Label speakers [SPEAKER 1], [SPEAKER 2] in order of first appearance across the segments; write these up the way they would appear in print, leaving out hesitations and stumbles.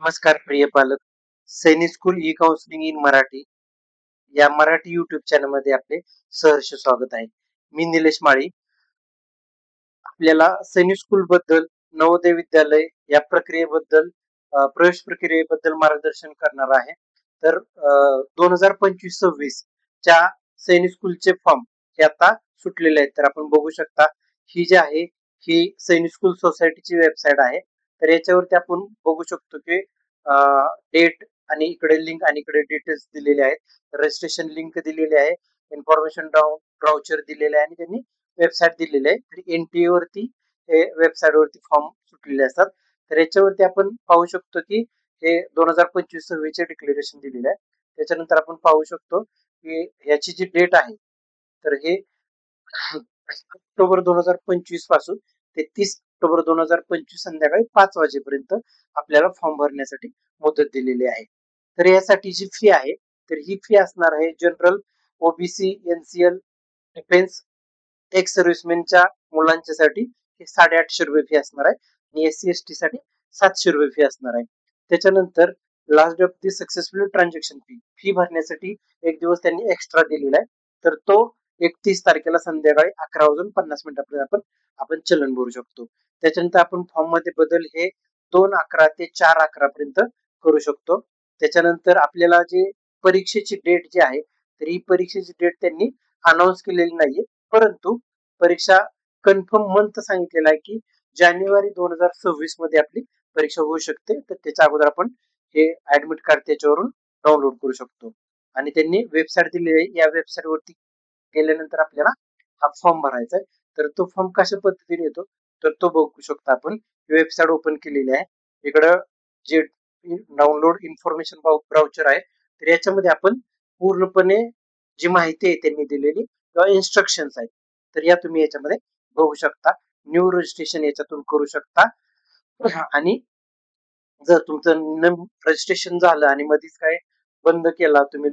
[SPEAKER 1] नमस्कार प्रिय पालक. सैनिक school E counselling in Marathi या मराठी युट्यूब चॅनल मध्ये आपले सहर्ष स्वागत आहे. मी निलेश माळी. आपल्याला सैनिक स्कूल बद्दल, नवोदय विद्यालय या प्रक्रियेबद्दल, प्रवेश प्रक्रियेबद्दल मार्गदर्शन करणार आहे. तर 2025-26 च्या सैनिक स्कूलचे फॉर्म हे आता सुटलेले आहेत. तर आपण बघू शकता, ही जी आहे ही सैनिक स्कूल सोसायटीची वेबसाईट आहे. तर याच्यावरती आपण बघू शकतो की डेट आणि इकडे लिंक आणि इकडे डिटेल्स दिलेले आहेत. रजिस्ट्रेशन लिंक दिलेली आहे, इन्फॉर्मेशन ब्राउचर दिलेले आहे आणि त्यांनी वेबसाईट दिलेली आहे. तर एनटीए वरती हे वेबसाईट वरती फॉर्म सुटलेले असतात. तर याच्यावरती आपण पाहू शकतो की हे 2025-26 चे डिक्लेरेशन दिलेले आहे. त्याच्यानंतर आपण पाहू शकतो की याची जी डेट आहे तर हे ऑक्टोबर 2025 पासून ते 30 ऑक्टोबर 2025 संध्याकाळी 5 वाजेपर्यंत आपल्याला फॉर्म भरण्यासाठी मुदत दिलेली आहे. तर यासाठी जी फी आहे तर ही फी असणार आहे general, OBC, NCL, defence, ex सर्व्हिसमेनच्या मुलांच्यासाठी हे 850 रुपये फी असणार आहे आणि एससी एसटी साठी 700 रुपये फी असणार आहे. त्याच्यानंतर last of the successful transaction fee भरण्यासाठी एक दिवस त्यांनी एक्स्ट्रा दिलेला आहे. तर तो 31 तारखेला संध्याकाळी 11:50 आपण चलन भरू शकतो. त्याच्यानंतर आपण फॉर्म मध्ये बदल हे 2/11 ते 4/11 पर्यंत करू शकतो. त्याच्यानंतर आपल्याला जे परीक्षेची डेट जी आहे तर ही परीक्षेची डेट त्यांनी अनाऊन्स केलेली नाहीये, परंतु परीक्षा कन्फर्म मंथ सांगितलेला आहे की जानेवारी 2026 मध्ये आपली परीक्षा होऊ शकते. तर त्याच्या अगोदर आपण हे ऍडमिट कार्ड त्याच्यावरून डाउनलोड करू शकतो आणि त्यांनी वेबसाईट दिलेली आहे. या वेबसाईट वरती गेल्यानंतर आपल्याला हा फॉर्म भरायचा आहे. तर तो फॉर्म कशा पद्धतीने येतो तर तो बघू शकतो. आपण वेबसाईट ओपन केलेली आहे. इकडं जे डाउनलोड इन्फॉर्मेशन ब्राउचर आहे तर याच्यामध्ये आपण पूर्णपणे जी माहिती आहे त्यांनी दिलेली किंवा इन्स्ट्रक्शन्स आहेत तर या तुम्ही याच्यामध्ये बघू शकता. न्यू रजिस्ट्रेशन याच्यातून करू शकता आणि जर तुमचं रजिस्ट्रेशन झालं आणि मध्येच काय बंद केला तुम्ही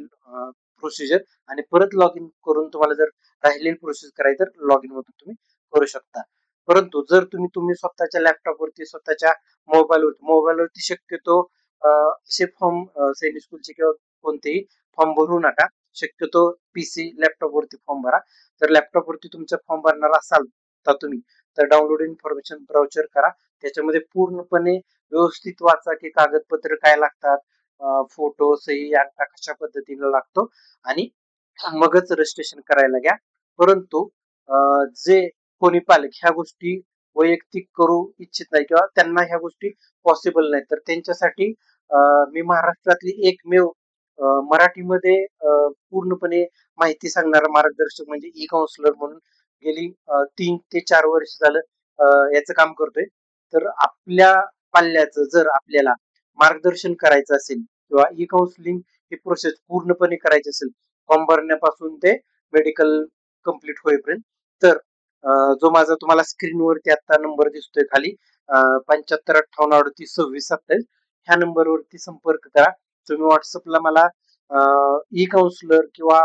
[SPEAKER 1] प्रोसिजर आणि परत लॉग इन करून तुम्हाला जर राहिलेली प्रोसेस करायची तर लॉग इन मधून तुम्ही करू शकता. परंतु जर तुम्ही स्वतःच्या लॅपटॉपवरती, स्वतःच्या मोबाईलवरती शक्यतो असे फॉर्म सैनिक स्कूलचे किंवा कोणतेही फॉर्म भरू नका. शक्यतो पीसी लॅपटॉप वरती फॉर्म भरा. जर लॅपटॉप वरती तुमचा फॉर्म भरणार असाल तर तुम्ही तर डाउनलोड इन्फॉर्मेशन ब्राउचर करा. त्याच्यामध्ये पूर्णपणे व्यवस्थित वाचा की कागदपत्र काय लागतात, फोटो, सही, अंगठा कशा पद्धतीने लागतो आणि मगच रजिस्ट्रेशन करायला घ्या. परंतु जे कोणी पालक ह्या गोष्टी वैयक्तिक करू इच्छित नाही किंवा त्यांना ह्या गोष्टी पॉसिबल नाही तर त्यांच्यासाठी मी महाराष्ट्रातली एकमेव मराठीमध्ये पूर्णपणे माहिती सांगणारा मार्गदर्शक म्हणजे ई काउन्सिलर म्हणून गेली 3 ते 4 वर्ष झालं याचं काम करतोय. तर आपल्या पाल्याचं जर आपल्याला मार्गदर्शन करायचं असेल किंवा ई काउन्सिलिंग ही प्रोसेस पूर्णपणे करायची असेल फॉर्म भरण्यापासून ते मेडिकल कम्प्लीट होईपर्यंत तर जो माझा तुम्हाला स्क्रीनवरती आता नंबर दिसतोय खाली 7558382627 ह्या नंबरवरती संपर्क करा. तुम्ही व्हॉट्सअपला मला ई काउन्सिलर किंवा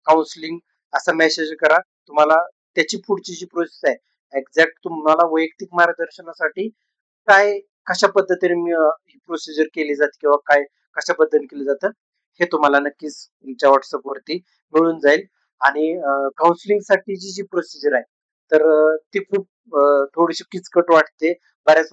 [SPEAKER 1] काउन्सिलिंग असा मेसेज करा. तुम्हाला त्याची पुढची जी प्रोसेस आहे एक्झॅक्ट तुम्हाला वैयक्तिक मार्गदर्शनासाठी काय कशा पद्धतीने ही प्रोसिजर केली जाते किंवा काय कशा पद्धतीने केलं जातं हे तुम्हाला नक्कीच तुमच्या व्हॉट्सअप वरती मिळून जाईल. आणि काउन्सिलिंग साठीची जी प्रोसिजर आहे तर ती खूप थोडीशी किचकट वाटते. बऱ्याच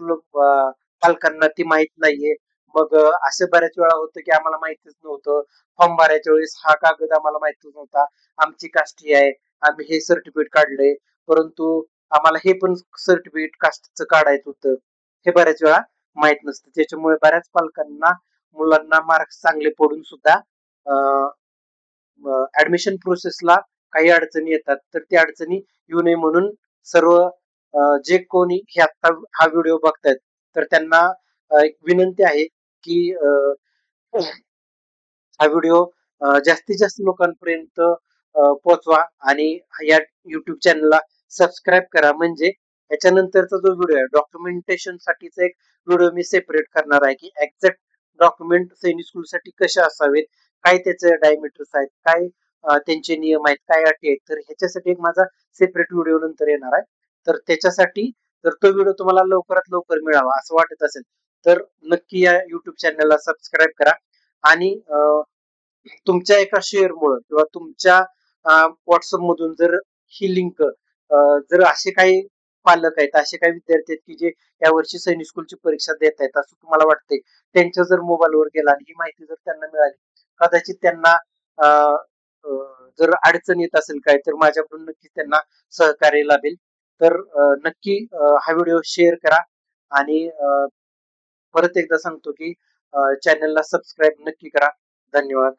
[SPEAKER 1] पालकांना ती माहित नाहीये. मग असं बऱ्याच वेळा होतं की आम्हाला माहितीच नव्हतं. फॉर्म भरायच्या वेळेस हा कागद आम्हाला माहितच नव्हता. आमची कास्ट ही आहे, आम्ही हे सर्टिफिकेट काढलंय, परंतु आम्हाला हे पण सर्टिफिकेट कास्टचं काढायचं होतं. हे बऱ्याच वेळा माहित नसतं. त्याच्यामुळे बऱ्याच पालकांना मुलांना मार्क्स चांगले पडून सुद्धा ऍडमिशन प्रोसेसला काही अडचणी येतात. तर त्या अडचणी येऊ नये म्हणून सर्व जे कोणी हे आता हा व्हिडिओ बघतायत तर त्यांना एक विनंती आहे की हा व्हिडिओ जास्तीत जास्त लोकांपर्यंत पोहोचवा आणि या युट्यूब चॅनलला सबस्क्राईब करा. म्हणजे याच्यानंतरचा जो व्हिडिओ आहे डॉक्युमेंटेशन साठीचा एक व्हिडिओ मी सेपरेट करणार आहे की एक्झॅक्ट डॉक्युमेंट सैनिक स्कूल साठी कसे असावेत, काय त्याचे डायमीटर्स आहेत, काय त्यांचे नियम आहेत, काय अटी आहेत. तर ह्याच्यासाठी एक माझा सेपरेट व्हिडिओ नंतर येणार आहे. तर त्याच्यासाठी जर तो व्हिडिओ तुम्हाला लवकरात लवकर मिळावा असं वाटत असेल तर नक्की या युट्यूब चॅनलला सबस्क्राईब करा आणि तुमच्या एका शेअरमुळं किंवा तुमच्या व्हॉट्सअप मधून जर ही लिंक जर असे काही पालक आहेत, असे काही विद्यार्थी आहेत की जे यावर्षी सैनिक स्कूलची परीक्षा देत आहेत असं तुम्हाला वाटतंय, त्यांच्या जर मोबाईलवर गेला आणि ही माहिती जर त्यांना मिळाली, कदाचित त्यांना जर अडचण येत असेल काय तर माझ्याकडून नक्की त्यांना सहकार्य लाभेल. तर नक्की हा व्हिडिओ शेअर करा आणि परत एकदा सांगतो की चॅनलला सबस्क्राईब नक्की करा. धन्यवाद.